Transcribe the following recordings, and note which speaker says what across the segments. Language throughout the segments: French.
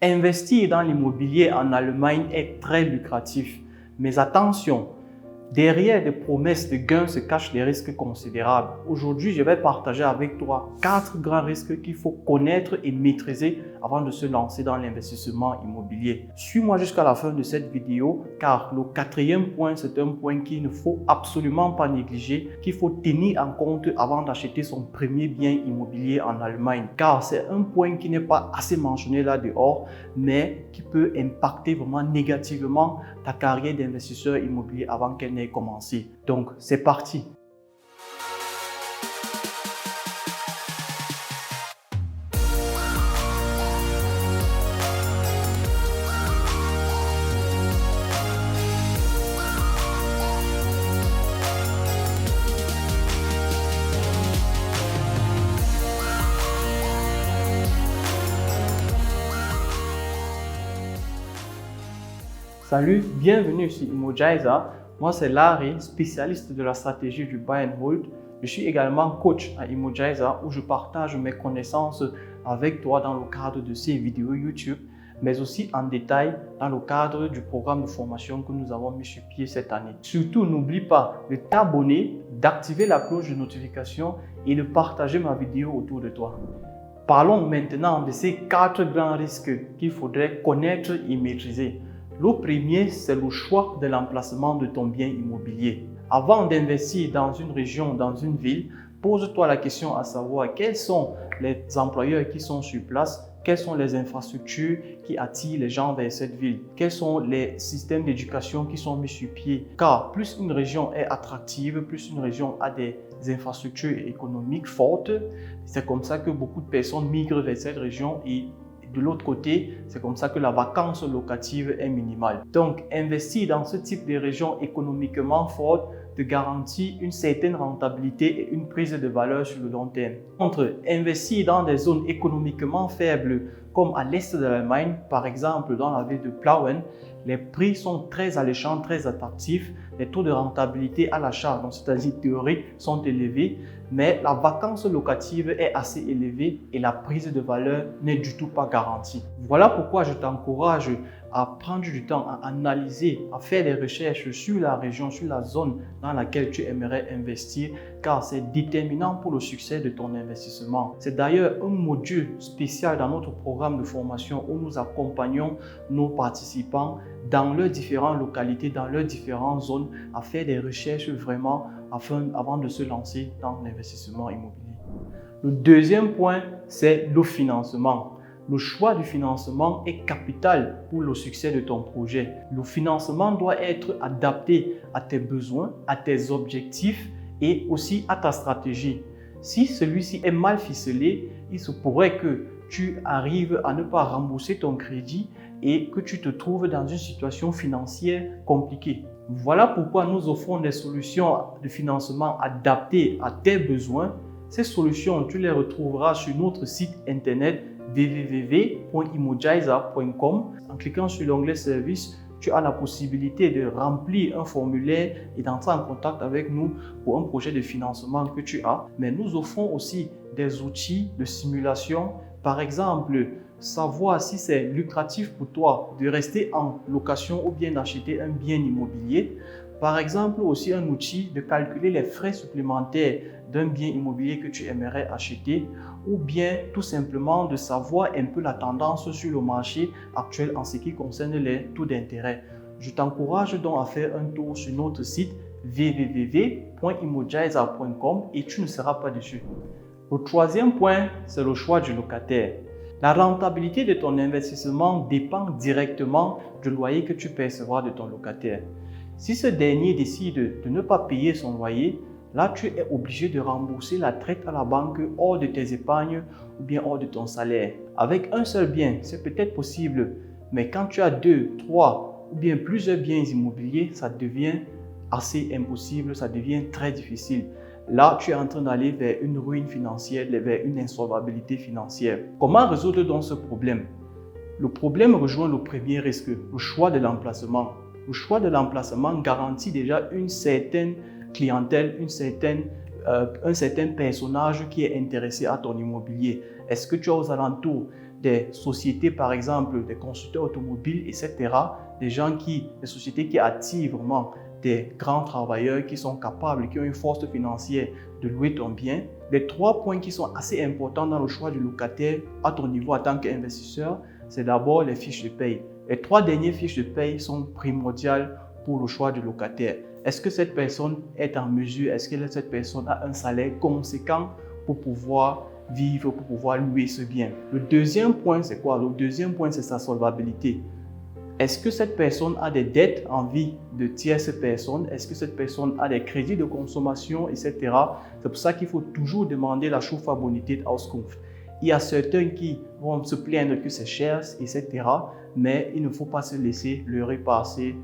Speaker 1: Investir dans l'immobilier en Allemagne est très lucratif. Mais attention, derrière des promesses de gains se cachent des risques considérables. Aujourd'hui, je vais partager avec toi 4 grands risques qu'il faut connaître et maîtriser avant de se lancer dans l'investissement immobilier. Suis-moi jusqu'à la fin de cette vidéo car le 4e point, c'est un point qu'il ne faut absolument pas négliger, qu'il faut tenir en compte avant d'acheter son premier bien immobilier en Allemagne. Car c'est un point qui n'est pas assez mentionné là dehors, mais qui peut impacter vraiment négativement ta carrière d'investisseur immobilier avant qu'elle n'ait commencé. Donc, c'est parti. Salut, bienvenue sur Immogizer. Moi, c'est Larry, spécialiste de la stratégie du buy and hold. Je suis également coach à Immogizer où je partage mes connaissances avec toi dans le cadre de ces vidéos YouTube, mais aussi en détail dans le cadre du programme de formation que nous avons mis sur pied cette année. Surtout, n'oublie pas de t'abonner, d'activer la cloche de notification et de partager ma vidéo autour de toi. Parlons maintenant de ces 4 grands risques qu'il faudrait connaître et maîtriser. Le premier, c'est le choix de l'emplacement de ton bien immobilier. Avant d'investir dans une région, dans une ville, pose-toi la question à savoir quels sont les employeurs qui sont sur place, quelles sont les infrastructures qui attirent les gens vers cette ville, quels sont les systèmes d'éducation qui sont mis sur pied. Car plus une région est attractive, plus une région a des infrastructures économiques fortes, c'est comme ça que beaucoup de personnes migrent vers cette région et de l'autre côté, c'est comme ça que la vacance locative est minimale. Donc, investir dans ce type de région économiquement forte te garantit une certaine rentabilité et une prise de valeur sur le long terme. Entre investir dans des zones économiquement faibles comme à l'est de l'Allemagne, par exemple dans la ville de Plauen, les prix sont très alléchants, très attractifs, les taux de rentabilité à l'achat, donc c'est-à-dire théorique, sont élevés, mais la vacance locative est assez élevée et la prise de valeur n'est du tout pas garantie. Voilà pourquoi je t'encourage à prendre du temps, à analyser, à faire des recherches sur la région, sur la zone dans laquelle tu aimerais investir, car c'est déterminant pour le succès de ton investissement. C'est d'ailleurs un module spécial dans notre programme de formation où nous accompagnons nos participants dans leurs différentes localités, dans leurs différentes zones, à faire des recherches vraiment avant de se lancer dans l'investissement immobilier. Le deuxième point, c'est le financement. Le choix du financement est capital pour le succès de ton projet. Le financement doit être adapté à tes besoins, à tes objectifs et aussi à ta stratégie. Si celui-ci est mal ficelé, il se pourrait que tu arrives à ne pas rembourser ton crédit et que tu te trouves dans une situation financière compliquée. Voilà pourquoi nous offrons des solutions de financement adaptées à tes besoins. Ces solutions, tu les retrouveras sur notre site internet www.immogizer.com. En cliquant sur l'onglet Service, tu as la possibilité de remplir un formulaire et d'entrer en contact avec nous pour un projet de financement que tu as. Mais nous offrons aussi des outils de simulation. Par exemple, savoir si c'est lucratif pour toi de rester en location ou bien d'acheter un bien immobilier. Par exemple, aussi un outil de calculer les frais supplémentaires d'un bien immobilier que tu aimerais acheter ou bien tout simplement de savoir un peu la tendance sur le marché actuel en ce qui concerne les taux d'intérêt. Je t'encourage donc à faire un tour sur notre site www.immogizer.com et tu ne seras pas déçu. Le troisième point, c'est le choix du locataire. La rentabilité de ton investissement dépend directement du loyer que tu percevras de ton locataire. Si ce dernier décide de ne pas payer son loyer, là tu es obligé de rembourser la traite à la banque hors de tes épargnes ou bien hors de ton salaire. Avec un seul bien, c'est peut-être possible, mais quand tu as 2, 3 ou bien plusieurs biens immobiliers, ça devient assez impossible, ça devient très difficile. Là, tu es en train d'aller vers une ruine financière, vers une insolvabilité financière. Comment résoudre donc ce problème? Le problème rejoint le premier risque, le choix de l'emplacement. Le choix de l'emplacement garantit déjà une certaine clientèle, un certain personnage qui est intéressé à ton immobilier. Est-ce que tu es aux alentours des sociétés, par exemple, des constructeurs automobiles, etc. Des sociétés qui attirent vraiment des grands travailleurs qui sont capables, qui ont une force financière de louer ton bien. Les 3 points qui sont assez importants dans le choix du locataire à ton niveau en tant qu'investisseur, c'est d'abord les fiches de paye. Les 3 dernières fiches de paye sont primordiales pour le choix du locataire. Est-ce que cette personne est en mesure, est-ce que cette personne a un salaire conséquent pour pouvoir vivre, pour pouvoir louer ce bien? Le deuxième point, c'est quoi? Le deuxième point, c'est sa solvabilité. Est-ce que cette personne a des dettes en vie de tierces personnes? Est-ce que cette personne a des crédits de consommation, etc.? C'est pour ça qu'il faut toujours demander la Schufa-Bonität Auskunft. Il y a certains qui vont se plaindre que c'est cher, etc. Mais il ne faut pas se laisser leurrer par ces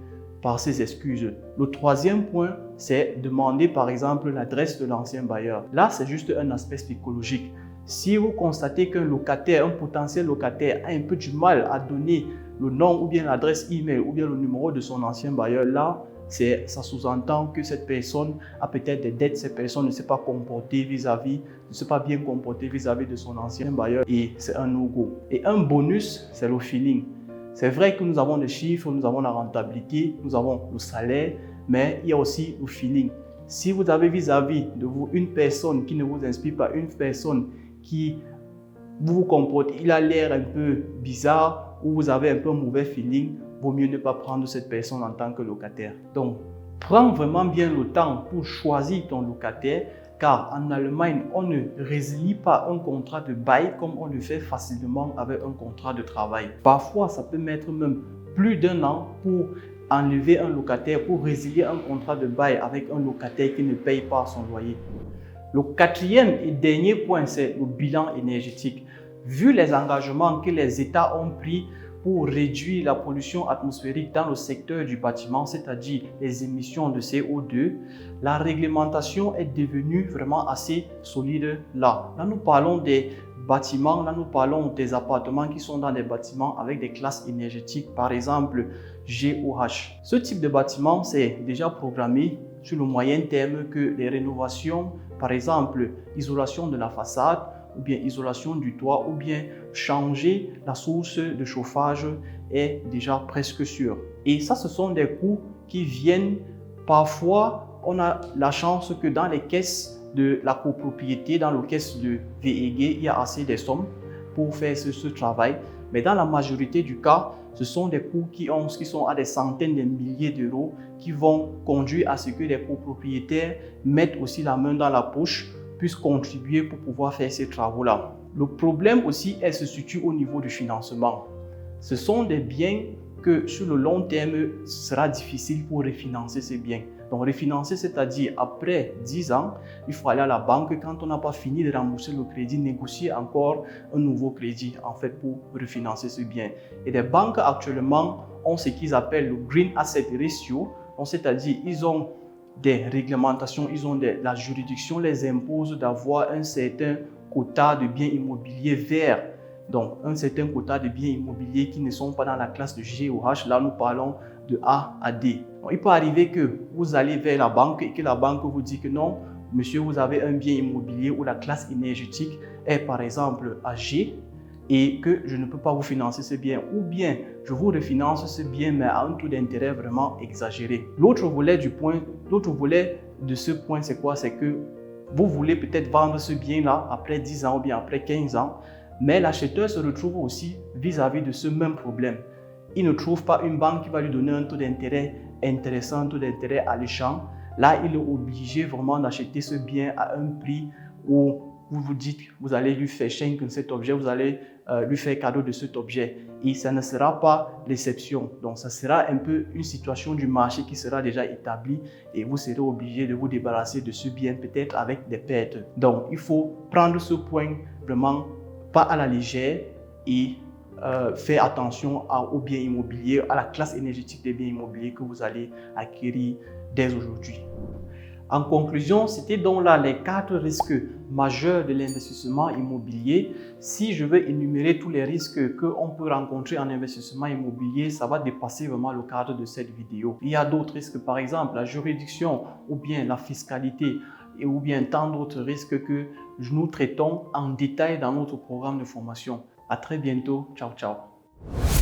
Speaker 1: excuses. Le troisième point, c'est demander par exemple l'adresse de l'ancien bailleur. Là, c'est juste un aspect psychologique. Si vous constatez qu'un locataire, un potentiel locataire a un peu du mal à donner le nom ou bien l'adresse email ou bien le numéro de son ancien bailleur, là, ça sous-entend que cette personne a peut-être des dettes, cette personne ne s'est pas comportée ne s'est pas bien comportée vis-à-vis de son ancien bailleur et c'est un no-go. Et un bonus, c'est le feeling. C'est vrai que nous avons des chiffres, nous avons la rentabilité, nous avons le salaire, mais il y a aussi le feeling. Si vous avez vis-à-vis de vous une personne qui ne vous inspire pas, une personne qui vous comporte, il a l'air un peu bizarre ou vous avez un peu un mauvais feeling, vaut mieux ne pas prendre cette personne en tant que locataire. Donc, prends vraiment bien le temps pour choisir ton locataire, car en Allemagne, on ne résilie pas un contrat de bail comme on le fait facilement avec un contrat de travail. Parfois, ça peut mettre même plus d'1 an pour enlever un locataire, pour résilier un contrat de bail avec un locataire qui ne paye pas son loyer. Le quatrième et dernier point, c'est le bilan énergétique. Vu les engagements que les États ont pris pour réduire la pollution atmosphérique dans le secteur du bâtiment, c'est-à-dire les émissions de CO2, la réglementation est devenue vraiment assez solide là. Là, nous parlons des bâtiments, là, nous parlons des appartements qui sont dans des bâtiments avec des classes énergétiques, par exemple GOH. Ce type de bâtiment, c'est déjà programmé sur le moyen terme que les rénovations, par exemple, isolation de la façade, ou bien isolation du toit, ou bien changer la source de chauffage est déjà presque sûr. Et ça, ce sont des coûts qui viennent parfois, on a la chance que dans les caisses de la copropriété, dans les caisses de VEG, il y a assez de sommes pour faire ce travail. Mais dans la majorité du cas, ce sont des coûts qui sont à des centaines de milliers d'euros qui vont conduire à ce que les copropriétaires mettent aussi la main dans la poche, puissent contribuer pour pouvoir faire ces travaux-là. Le problème aussi, elle se situe au niveau du financement. Ce sont des biens que sur le long terme, ce sera difficile pour refinancer ces biens. Donc refinancer, c'est-à-dire après 10 ans, il faut aller à la banque quand on n'a pas fini de rembourser le crédit, négocier encore un nouveau crédit en fait pour refinancer ce bien. Et les banques actuellement ont ce qu'ils appellent le Green Asset Ratio, c'est-à-dire ils ont des réglementations, la juridiction les impose d'avoir un certain quota de biens immobiliers verts. Donc, un certain quota de biens immobiliers qui ne sont pas dans la classe de GOH. Là, nous parlons de A à D. Donc, il peut arriver que vous allez vers la banque et que la banque vous dit que non, monsieur, vous avez un bien immobilier où la classe énergétique est par exemple à G et que je ne peux pas vous financer ce bien. Ou bien, je vous refinance ce bien, mais à un taux d'intérêt vraiment exagéré. L'autre volet de ce point, c'est quoi? C'est que vous voulez peut-être vendre ce bien-là après 10 ans ou bien après 15 ans, mais l'acheteur se retrouve aussi vis-à-vis de ce même problème. Il ne trouve pas une banque qui va lui donner un taux d'intérêt intéressant, un taux d'intérêt alléchant. Là, il est obligé vraiment d'acheter ce bien à un prix où vous vous dites, vous allez lui faire schenken cet objet, vous allez lui faire cadeau de cet objet. Et ça ne sera pas l'exception. Donc, ça sera un peu une situation du marché qui sera déjà établie et vous serez obligé de vous débarrasser de ce bien peut-être avec des pertes. Donc, il faut prendre ce point vraiment pas à la légère et faire attention aux biens immobiliers, à la classe énergétique des biens immobiliers que vous allez acquérir dès aujourd'hui. En conclusion, c'était donc là les 4 risques majeurs de l'investissement immobilier. Si je veux énumérer tous les risques qu'on peut rencontrer en investissement immobilier, ça va dépasser vraiment le cadre de cette vidéo. Il y a d'autres risques, par exemple la juridiction ou bien la fiscalité ou bien tant d'autres risques que nous traitons en détail dans notre programme de formation. À très bientôt. Ciao, ciao.